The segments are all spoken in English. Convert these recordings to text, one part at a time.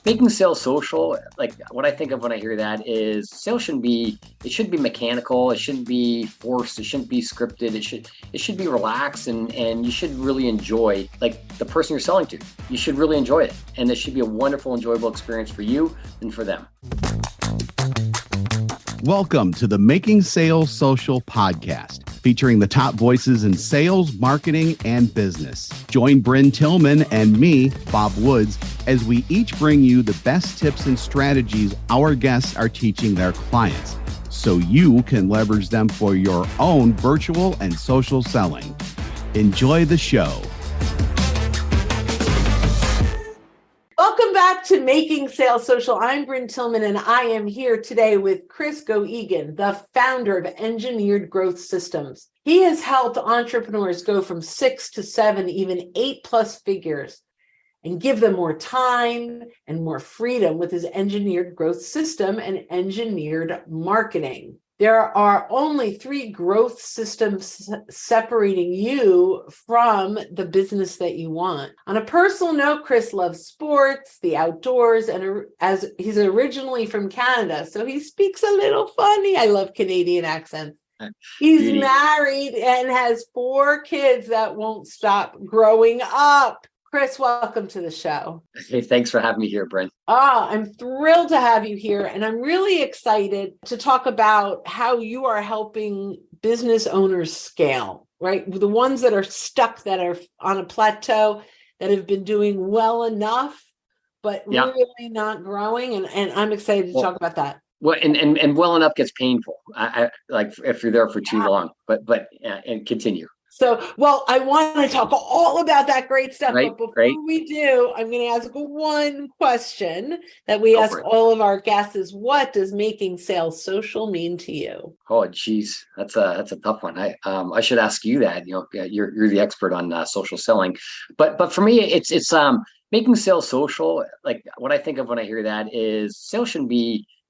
Making sales social, like what I think of when I hear that is sales it shouldn't be mechanical, it shouldn't be forced, it shouldn't be scripted, it should be relaxed, and you should really enjoy like the person you're selling to. You should really enjoy it. And it should be a wonderful, enjoyable experience for you and for them. Welcome to the Making Sales Social podcast, featuring the top voices in sales, marketing, and business. Join Bryn Tillman and me, Bob Woods, as we each bring you the best tips and strategies our guests are teaching their clients, so you can leverage them for your own virtual and social selling. Enjoy the show. Welcome back to Making Sales Social. I'm Bryn Tillman, and I am here today with Chris Goegan, the founder of Engineered Growth Systems. He has helped entrepreneurs go from 6 to 7, even 8+ figures, and give them more time and more freedom with his engineered growth system and engineered marketing. There are only 3 growth systems separating you from the business that you want. On a personal note, Chris loves sports, the outdoors, and as he's originally from Canada, so he speaks a little funny. I love Canadian accents. He's married and has 4 kids that won't stop growing up. Chris, welcome to the show. Hey, thanks for having me here, Bryn. I'm thrilled to have you here, and I'm really excited to talk about how you are helping business owners scale, right? The ones that are stuck, that are on a plateau, that have been doing well enough, but really not growing, and I'm excited to talk about that. Well, and well enough gets painful. I like if you're there for too long, but and continue. So, well, I want to talk all about that great stuff. Right, but before we do, I'm going to ask one question that we ask all of our guests is, what does making sales social mean to you? Oh, geez, that's a tough one. I should ask you that. You know, you're the expert on social selling, but for me, it's making sales social. Like what I think of when I hear that is sales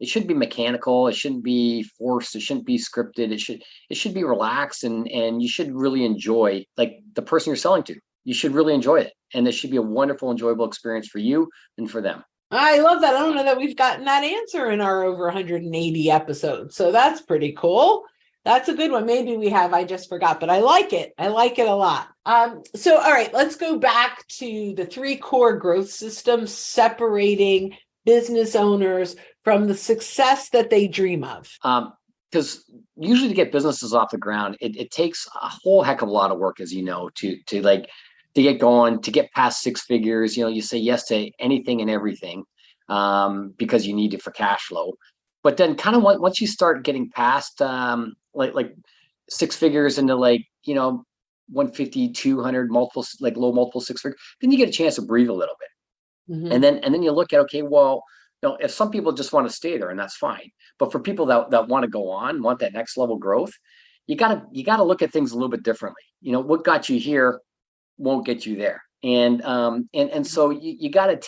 it shouldn't be mechanical, it shouldn't be forced, it shouldn't be scripted, it should be relaxed, and you should really enjoy like the person you're selling to. You should really enjoy it, and it should be a wonderful, enjoyable experience for you and for them. I love that. I don't know that we've gotten that answer in our over 180 episodes, so that's pretty cool. That's a good one. Maybe we have, I just forgot, but I like it. I like it a lot. So, all right, let's go back to the 3 core growth systems separating business owners from the success that they dream of. Because usually to get businesses off the ground, it takes a whole heck of a lot of work, as you know, to get going, to get past 6 figures. You know, you say yes to anything and everything because you need it for cash flow. But then kind of once you start getting past like 6 figures into 150, 200 multiple, like low multiple 6 figures, then you get a chance to breathe a little bit. Mm-hmm. And then you look at, okay, well, if some people just want to stay there, and that's fine. But for people that want to go on, want that next level growth, you gotta look at things a little bit differently. You know, what got you here won't get you there. And so you gotta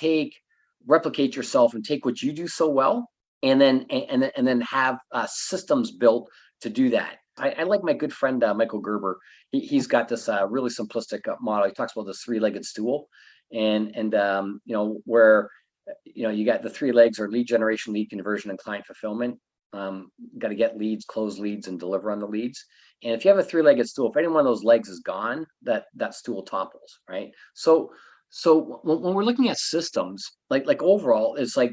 replicate yourself and take what you do so well, and then have systems built to do that. I like my good friend Michael Gerber. He's got this really simplistic model. He talks about this 3-legged stool, and where you got the 3 legs are lead generation, lead conversion, and client fulfillment. Got to get leads, close leads, and deliver on the leads. And if you have a 3-legged stool, if any one of those legs is gone, that stool topples, right? So when we're looking at systems, like overall, it's like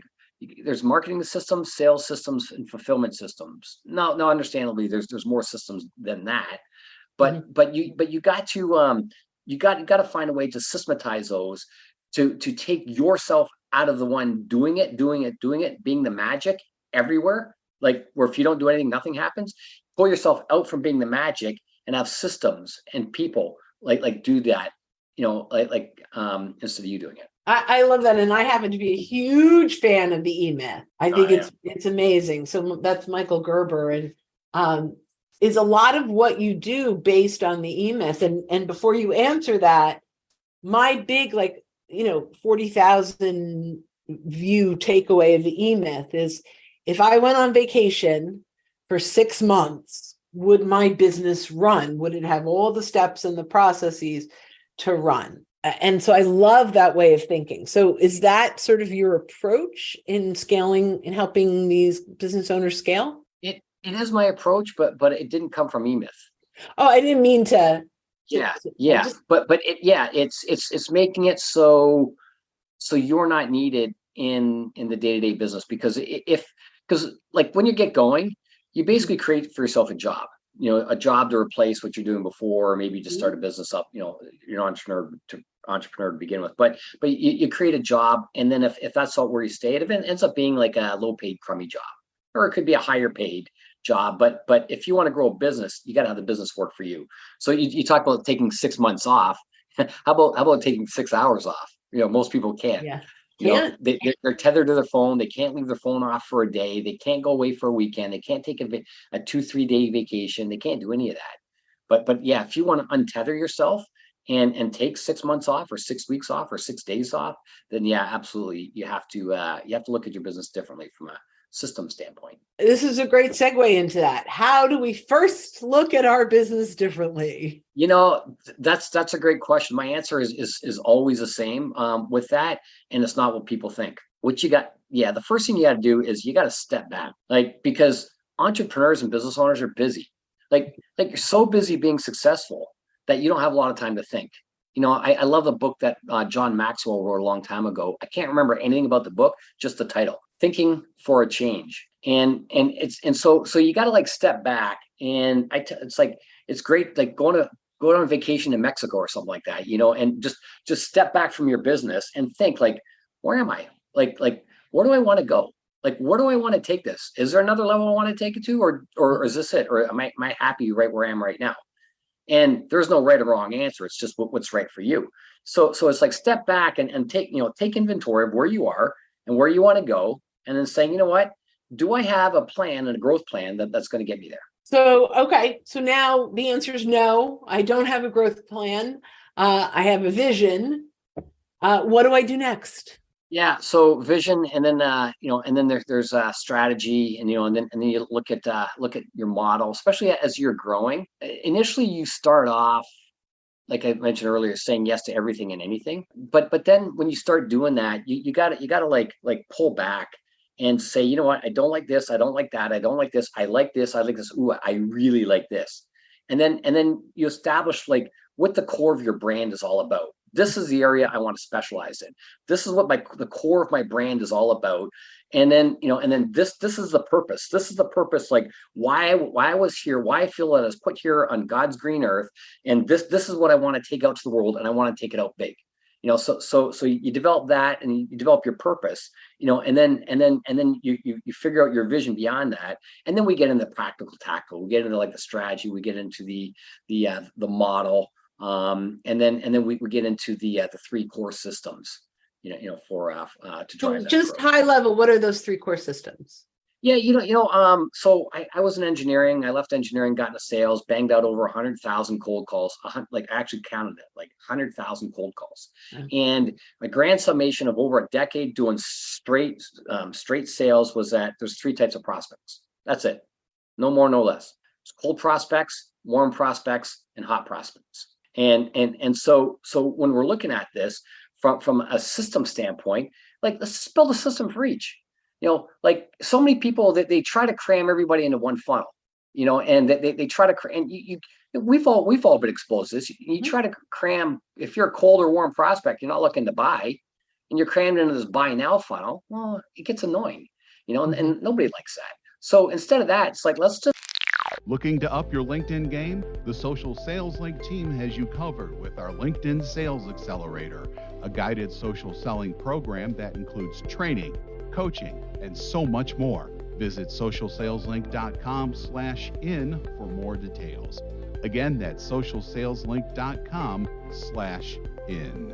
there's marketing systems, sales systems, and fulfillment systems. Now, understandably, there's more systems than that, but you got to find a way to systematize those to take yourself out of the one doing it, being the magic everywhere. Like where if you don't do anything, nothing happens. Pull yourself out from being the magic and have systems and people like do that, instead of you doing it. I love that. And I happen to be a huge fan of the E-Myth. I think it's amazing. So that's Michael Gerber. And is a lot of what you do based on the E-Myth. And before you answer that, my big 40,000 view takeaway of the E-Myth is, if I went on vacation for 6 months, would my business run? Would it have all the steps and the processes to run? And so I love that way of thinking. So is that sort of your approach in scaling and helping these business owners scale? It is my approach, but it didn't come from eMyth. Oh, I didn't mean to. Yeah, I yeah, just but it's making it so you're not needed in the day-to-day business, because because like when you get going, you basically create for yourself a job, a job to replace what you're doing before, or maybe just start a business up, you're an entrepreneur to begin with, but you create a job, and then if that's not where you stay, it ends up being like a low paid crummy job, or it could be a higher paid job. But if you want to grow a business, you got to have the business work for you. So you talk about taking 6 months off. How about taking 6 hours off? Most people can't. yeah can't. They're tethered to their phone. They can't leave their phone off for a day. They can't go away for a weekend. They can't take a 2-3 day vacation. They can't do any of that. But yeah, if you want to untether yourself and take 6 months off, or 6 weeks off, or 6 days off, then yeah, absolutely, you have to look at your business differently from a system standpoint. This is a great segue into that. How do we first look at our business differently? That's a great question. My answer is always the same with that, and it's not what people think. What you got, yeah, the first thing you got to do is you got to step back, because entrepreneurs and business owners are busy. Like you're so busy being successful that you don't have a lot of time to think. I love the book that John Maxwell wrote a long time ago. I can't remember anything about the book, just the title, Thinking for a Change. And so you got to step back, and it's great, like go on vacation in Mexico or something like that, and just step back from your business and think, where am I? Where do I want to go? Where do I want to take this? Is there another level I want to take it to, or is this it? Or am I happy right where I am right now? And there's no right or wrong answer. It's just what's right for you. So it's step back and take inventory of where you are and where you want to go, and then saying, what, do I have a plan and a growth plan that's going to get me there? So, okay. So now the answer is no, I don't have a growth plan. I have a vision. What do I do next? Yeah. So vision, and then, and then there's strategy, and then you look at your model, especially as you're growing. Initially, you start off, like I mentioned earlier, saying yes to everything and anything. But then when you start doing that, you got to like pull back and say, what, I don't like this, I don't like that, I don't like this, I like this, I like this. Ooh, I really like this. And then you establish what the core of your brand is all about. This is the area I want to specialize in. This is what the core of my brand is all about. And then, this is the purpose. This is the purpose, why I was here, why I feel that I was put here on God's green earth. And this is what I want to take out to the world, and I want to take it out big. So you develop that, and you develop your purpose, and then you figure out your vision beyond that. And then we get into practical tactical, we get into the strategy, we get into the model. And then we get into the 3 core systems, for to drive that just growth. high level. What are those 3 core systems? Yeah, so I was in engineering. I left engineering, got into sales, banged out over 100,000 cold calls. I actually counted it, 100,000 cold calls. And my grand summation of over a decade doing straight sales was that there's 3 types of prospects. That's it. No more, no less. It's cold prospects, warm prospects, and hot prospects. And so when we're looking at this from a system standpoint, let's build a system for each. So many people that they try to cram everybody into one funnel, and they try to cram. And we've all been exposed to this. You try to cram. If you're a cold or warm prospect, you're not looking to buy, and you're crammed into this buy now funnel. Well, it gets annoying, and nobody likes that. So instead of that, it's let's just. Looking to up your LinkedIn game? The Social Sales Link team has you covered with our LinkedIn Sales Accelerator, a guided social selling program that includes training, coaching, and so much more. Visit socialsaleslink.com/in for more details. Again, that's socialsaleslink.com/in.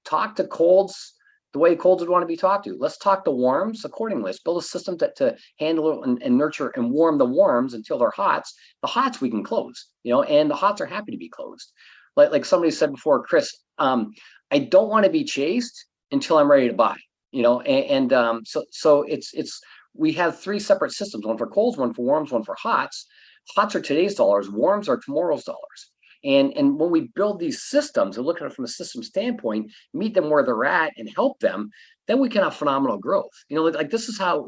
Talk to colds the way colds would want to be talked to. Let's talk to warms accordingly. Let's build a system to handle and nurture and warm the warms until they're hots. The hots we can close, and the hots are happy to be closed. Like somebody said before, Chris, I don't want to be chased until I'm ready to buy, so it's we have 3 separate systems, one for colds, one for warms, one for hots. Hots are today's dollars, warms are tomorrow's dollars. And when we build these systems and look at it from a system standpoint, meet them where they're at and help them, then we can have phenomenal growth. Like this is how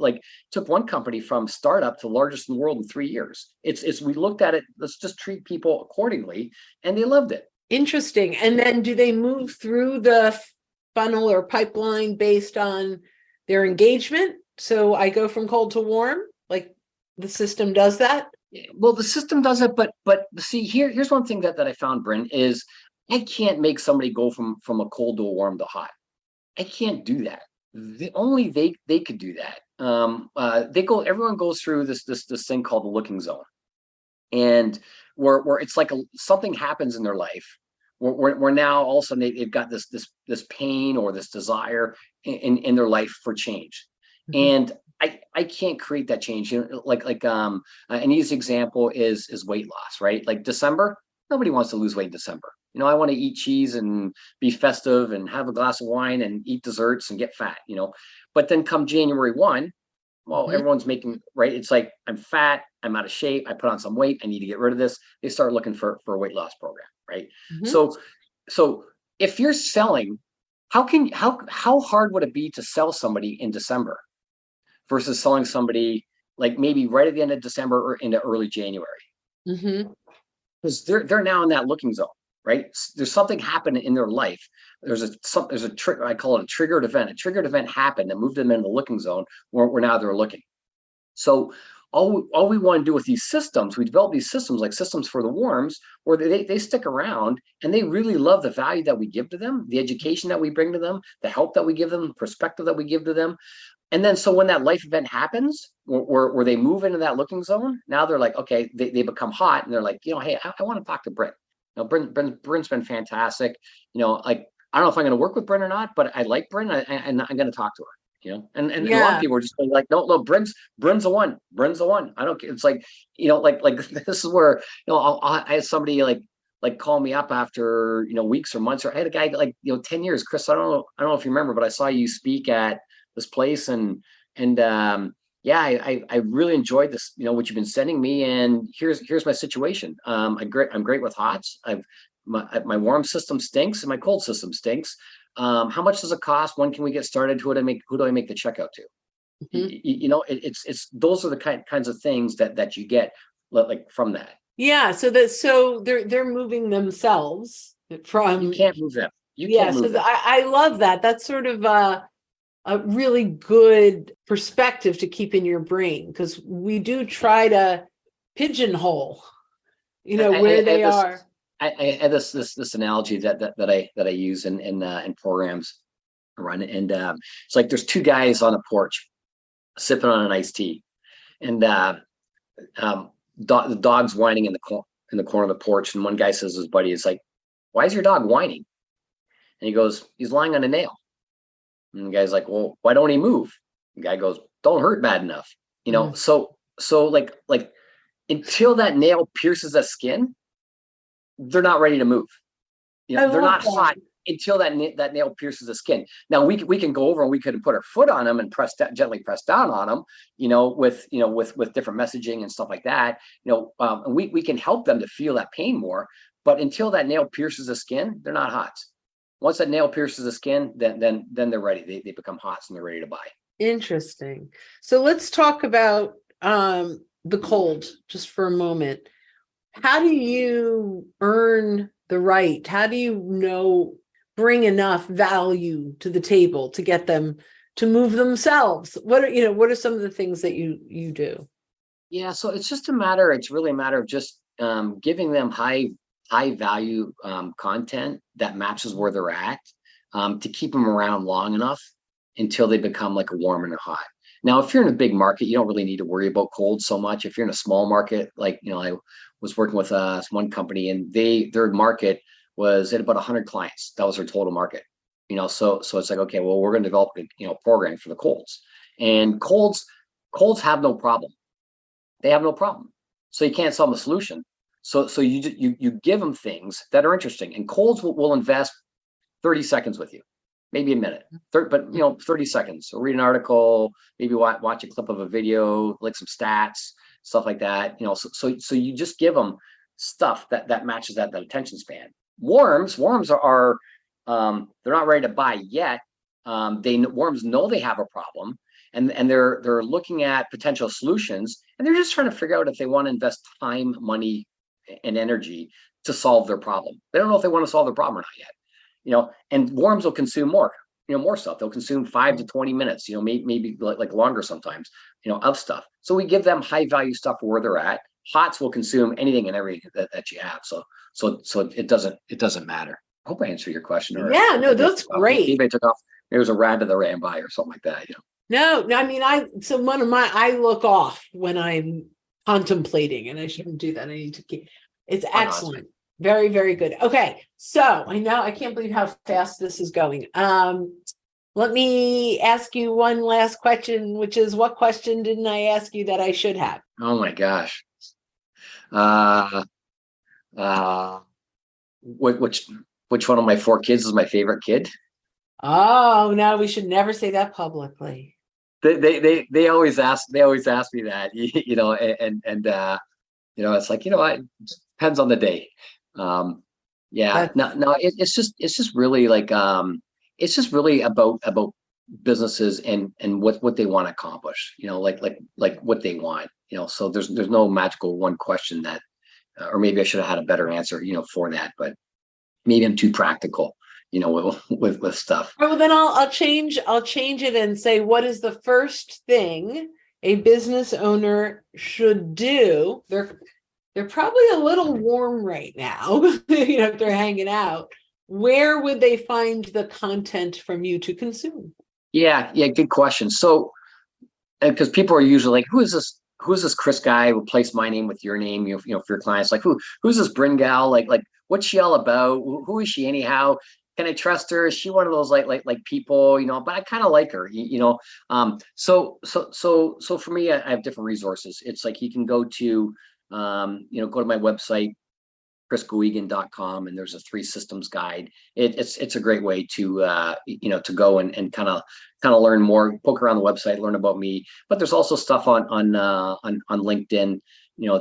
took one company from startup to largest in the world in 3 years. It's we looked at it, let's just treat people accordingly, and they loved it. Interesting. And then do they move through the funnel or pipeline based on their engagement? So I go from cold to warm, like the system does that? Well, the system does it, but see, here's one thing that I found, Bryn, is I can't make somebody go from a cold to a warm to hot. I can't do that. Only they could do that. Everyone goes through this thing called the looking zone, and where it's like something happens in their life where now all of a sudden they've got this pain or this desire in their life for change. And I can't create that change. An easy example is weight loss, right? Like December, nobody wants to lose weight in December. I want to eat cheese and be festive and have a glass of wine and eat desserts and get fat, but then come January 1, well, everyone's making, right? It's like, I'm fat, I'm out of shape, I put on some weight, I need to get rid of this. They start looking for a weight loss program, right? So if you're selling, how hard would it be to sell somebody in December versus selling somebody like maybe right at the end of December or into early January? Because they're now in that looking zone, right? There's something happened in their life. There's a trigger. I call it a triggered event. A triggered event happened that moved them into the looking zone where now they're looking. So all we want to do with these systems, we develop these systems like systems for the warms, where they stick around and they really love the value that we give to them, the education that we bring to them, the help that we give them, the perspective that we give to them. And then so when that life event happens, where they move into that looking zone, now they're like, okay, they become hot and they're like, hey, I want to talk to Bryn. Bryn's been fantastic. I don't know if I'm going to work with Bryn or not, but I like Bryn and I'm going to talk to her. And a lot of people are just like, no, Bryn's the one. Bryn's the one. I don't care. It's like, this is where, I had somebody like call me up after, weeks or months, or I had a guy 10 years, Chris, I don't know if you remember, but I saw you speak at this place and I really enjoyed this, what you've been sending me, and here's my situation. I'm great with hots. My warm system stinks and my cold system stinks. How much does it cost? When can we get started? Who do I make the checkout to? It's those are the kinds of things that you get from that. Yeah. So they're moving themselves from. You can't move them. Can't move them. I love that. That's sort of a really good perspective to keep in your brain, because we do try to pigeonhole, where they are. I had this analogy that I use in programs I run, and it's like there's two guys on a porch sipping on an iced tea, and the dog's whining in the corner of the porch, and one guy says to his buddy, "It's like, why is your dog whining?" And he goes, "He's lying on a nail." And the guy's like, "Well, why don't he move?" The guy goes, "Don't hurt bad enough." So like until that nail pierces the skin, they're not ready to move. They're not hot until that nail pierces the skin. Now we can go over and we could put our foot on them and gently press down on them, with different messaging and stuff like that. And we can help them to feel that pain more. But until that nail pierces the skin, they're not hot. Once that nail pierces the skin, then they're ready. They become hot and they're ready to buy. Interesting. So let's talk about the cold just for a moment. How do you earn the right? How do you bring enough value to the table to get them to move themselves? What are some of the things that you do? Yeah, so it's really a matter of just giving them high value content that matches where they're at, to keep them around long enough until they become like a warm and a hot. Now, if you're in a big market, you don't really need to worry about cold so much. If you're in a small market, I was working with one company, and their market was at about 100 clients. That was their total market. So it's like, okay, well, we're going to develop a program for the colds, and colds have no problem. They have no problem. So you can't sell them a solution. So you give them things that are interesting, and colds will invest 30 seconds with you, maybe a minute, but 30 seconds. So read an article, maybe watch a clip of a video, like some stats, stuff like that. So you just give them stuff that matches that attention span. Worms are they're not ready to buy yet. Worms know they have a problem, and they're looking at potential solutions, and they're just trying to figure out if they want to invest time, money, and energy to solve their problem. They don't know if they want to solve their problem or not yet. And worms will consume more stuff. They'll consume 5 to 20 minutes, maybe like longer sometimes, of stuff. So we give them high value stuff where they're at. Hots will consume anything and everything that you have. So it doesn't matter. I hope I answered your question. Yeah, no, that's great. Maybe I took off. There was a rat that ran by or something like that. No, I mean, I look off when I'm contemplating, and I shouldn't do that. I need to keep. It's excellent. Very, very good. Okay. So I can't believe how fast this is going. Let me ask you one last question, which is, what question didn't I ask you that I should have? Oh my gosh. Which one of my 4 kids is my favorite kid? Oh, no, we should never say that publicly. They always ask me that, it's like, it depends on the day. It's just really like, it's just really about businesses and what they want to accomplish, like what they want, so there's no magical one question that, or maybe I should have had a better answer, for that, but maybe I'm too practical, with stuff. Oh, well, then I'll change it and say, what is the first thing a business owner should do? They're probably a little warm right now, if they're hanging out. Where would they find the content from you to consume? Yeah, good question. So, because people are usually like, who's this Chris guy who placed my name with your name, for your clients? Like, who's this Bryn gal? Like, what's she all about? Who is she anyhow? Can I trust her? Is she one of those like people, but I kind of like her, so for me, I have different resources. It's like, you can go to, go to my website, chrisgoegan.com, and there's a 3 systems guide. It's a great way to to go and kind of learn more, poke around the website, learn about me. But there's also stuff on LinkedIn,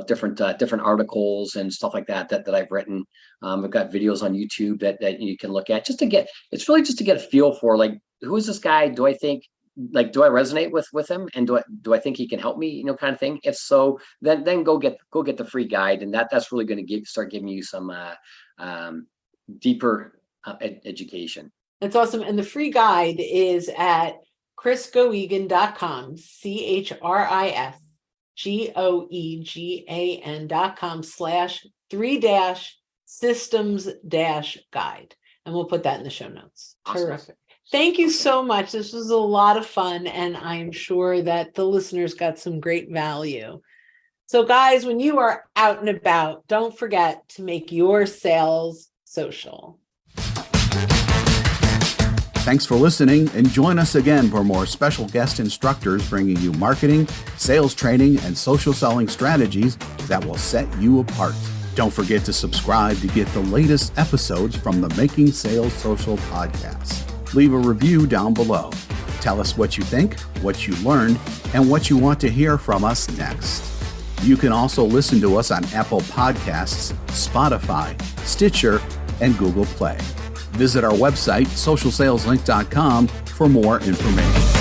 different articles and stuff like that I've written. I've got videos on YouTube that you can look at, it's really just to get a feel for, like, who is this guy? Do I resonate with him, and do I think he can help me, kind of thing? If so, then go get the free guide, and that's really going to start giving you some deeper education. That's awesome. And the free guide is at chrisgoegan.com, ChrisGoegan.com/3-systems-guide, and we'll put that in the show notes. Awesome. Terrific. Thank you so much. This was a lot of fun, and I'm sure that the listeners got some great value. So guys, when you are out and about, don't forget to make your sales social. Thanks for listening, and join us again for more special guest instructors bringing you marketing, sales training, and social selling strategies that will set you apart. Don't forget to subscribe to get the latest episodes from the Making Sales Social podcast. Leave a review down below. Tell us what you think, what you learned, and what you want to hear from us next. You can also listen to us on Apple Podcasts, Spotify, Stitcher, and Google Play. Visit our website, socialsaleslink.com, for more information.